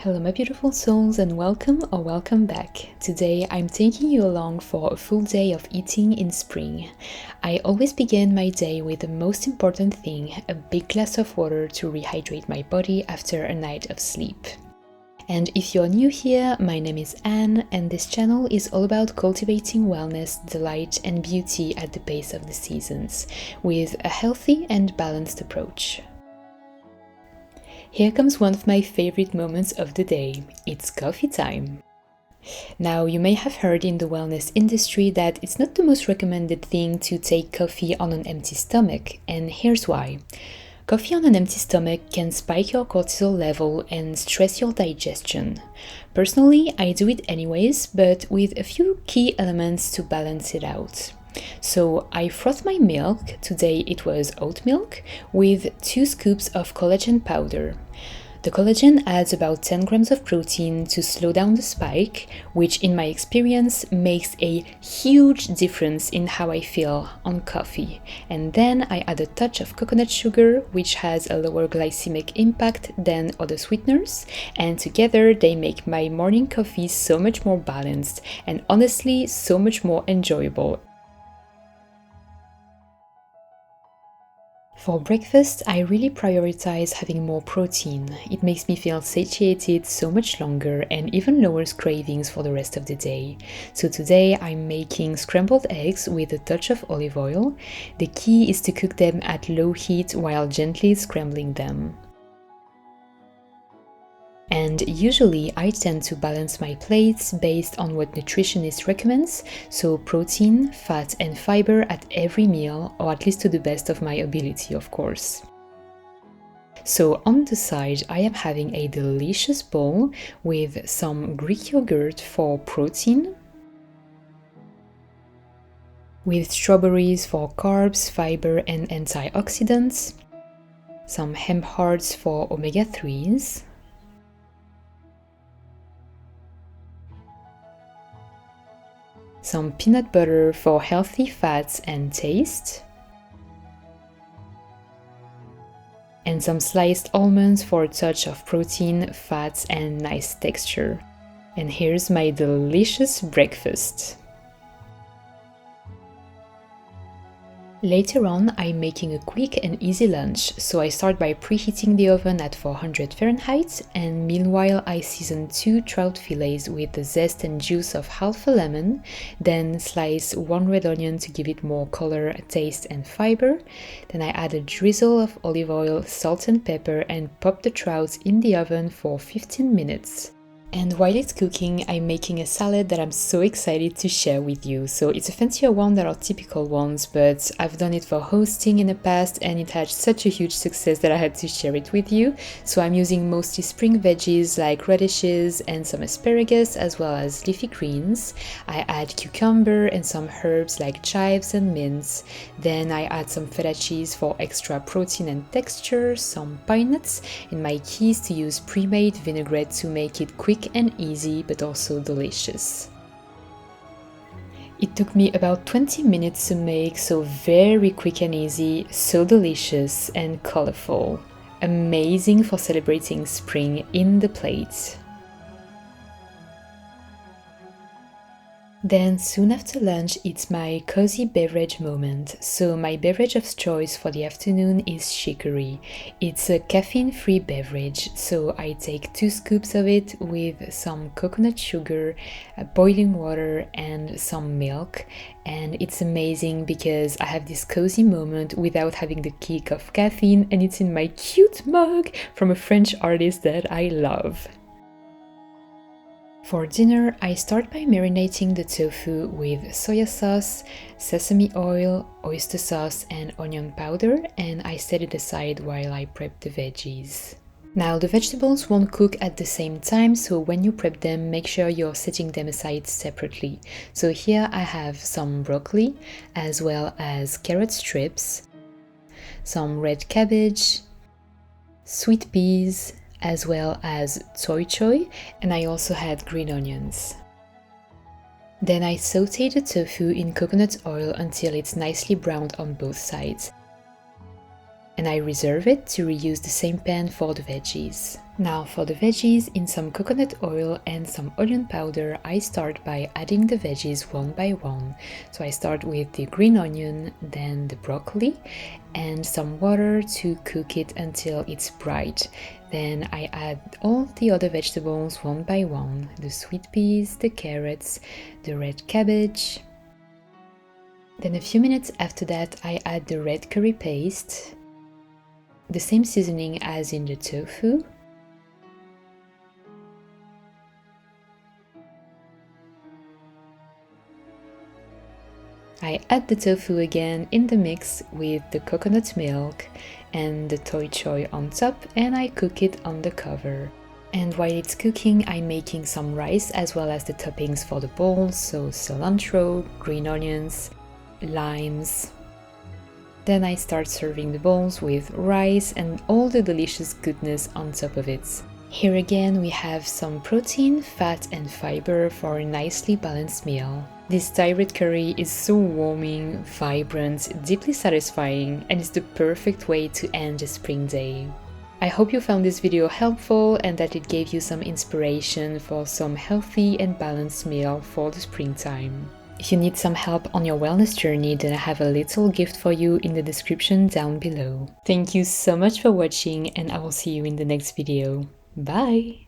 Hello my beautiful souls and welcome or welcome back. Today I'm taking you along for a full day of eating in spring. I always begin my day with the most important thing, a big glass of water to rehydrate my body after a night of sleep. And if you're new here, my name is Anne and this channel is all about cultivating wellness, delight and beauty at the pace of the seasons, with a healthy and balanced approach. Here comes one of my favorite moments of the day. It's coffee time. Now, you may have heard in the wellness industry that it's not the most recommended thing to take coffee on an empty stomach, and here's why. Coffee on an empty stomach can spike your cortisol level and stress your digestion. Personally, I do it anyways, but with a few key elements to balance it out. So I froth my milk, today it was oat milk, with 2 scoops of collagen powder. The collagen adds about 10 grams of protein to slow down the spike, which in my experience makes a huge difference in how I feel on coffee. And then I add a touch of coconut sugar, which has a lower glycemic impact than other sweeteners, and together they make my morning coffee so much more balanced and honestly so much more enjoyable. For breakfast, I really prioritize having more protein. It makes me feel satiated so much longer and even lowers cravings for the rest of the day. So today I'm making scrambled eggs with a touch of olive oil. The key is to cook them at low heat while gently scrambling them. And usually I tend to balance my plates based on what nutritionist recommends, so protein, fat and fiber at every meal, or at least to the best of my ability, of course. So on the side I am having a delicious bowl with some Greek yogurt for protein, with strawberries for carbs, fiber and antioxidants, some hemp hearts for omega-3s, some peanut butter for healthy fats and taste, and some sliced almonds for a touch of protein, fats and nice texture. And here's my delicious breakfast. Later on, I'm making a quick and easy lunch, so I start by preheating the oven at 400 Fahrenheit, and meanwhile I season 2 trout fillets with the zest and juice of half a lemon, then slice 1 red onion to give it more color, taste and fiber. Then I add a drizzle of olive oil, salt and pepper and pop the trout in the oven for 15 minutes. And while it's cooking, I'm making a salad that I'm so excited to share with you. So it's a fancier one than our typical ones, but I've done it for hosting in the past and it had such a huge success that I had to share it with you. So I'm using mostly spring veggies like radishes and some asparagus as well as leafy greens. I add cucumber and some herbs like chives and mints. Then I add some feta cheese for extra protein and texture, some pine nuts, and my key is to use pre-made vinaigrette to make it quick and easy but also delicious. It took me about 20 minutes to make, so very quick and easy, so delicious and colorful. Amazing for celebrating spring in the plate. Then soon after lunch, it's my cozy beverage moment. So my beverage of choice for the afternoon is Chicorée. It's a caffeine-free beverage, so I take 2 scoops of it with some coconut sugar, boiling water and some milk. And it's amazing because I have this cozy moment without having the kick of caffeine, and it's in my cute mug from a French artist that I love. For dinner, I start by marinating the tofu with soya sauce, sesame oil, oyster sauce and onion powder, and I set it aside while I prep the veggies. Now the vegetables won't cook at the same time, so when you prep them, make sure you're setting them aside separately. So here I have some broccoli, as well as carrot strips, some red cabbage, sweet peas, as well as choy choy, and I also had green onions. Then I sauté the tofu in coconut oil until it's nicely browned on both sides. and I reserve it to reuse the same pan for the veggies. Now for the veggies, in some coconut oil and some onion powder, I start by adding the veggies one by one. So I start with the green onion, then the broccoli, and some water to cook it until it's bright. Then I add all the other vegetables one by one, the sweet peas, the carrots, the red cabbage. Then a few minutes after that, I add the red curry paste, the same seasoning as in the tofu. I add the tofu again in the mix with the coconut milk and the toy choy on top, and I cook it on the cover. And while it's cooking, I'm making some rice as well as the toppings for the bowls, so cilantro, green onions, limes. Then I start serving the bowls with rice and all the delicious goodness on top of it. Here again we have some protein, fat and fiber for a nicely balanced meal. This Thai red curry is so warming, vibrant, deeply satisfying, and it's the perfect way to end a spring day. I hope you found this video helpful and that it gave you some inspiration for some healthy and balanced meal for the springtime. If you need some help on your wellness journey, then I have a little gift for you in the description down below. Thank you so much for watching, and I will see you in the next video. Bye!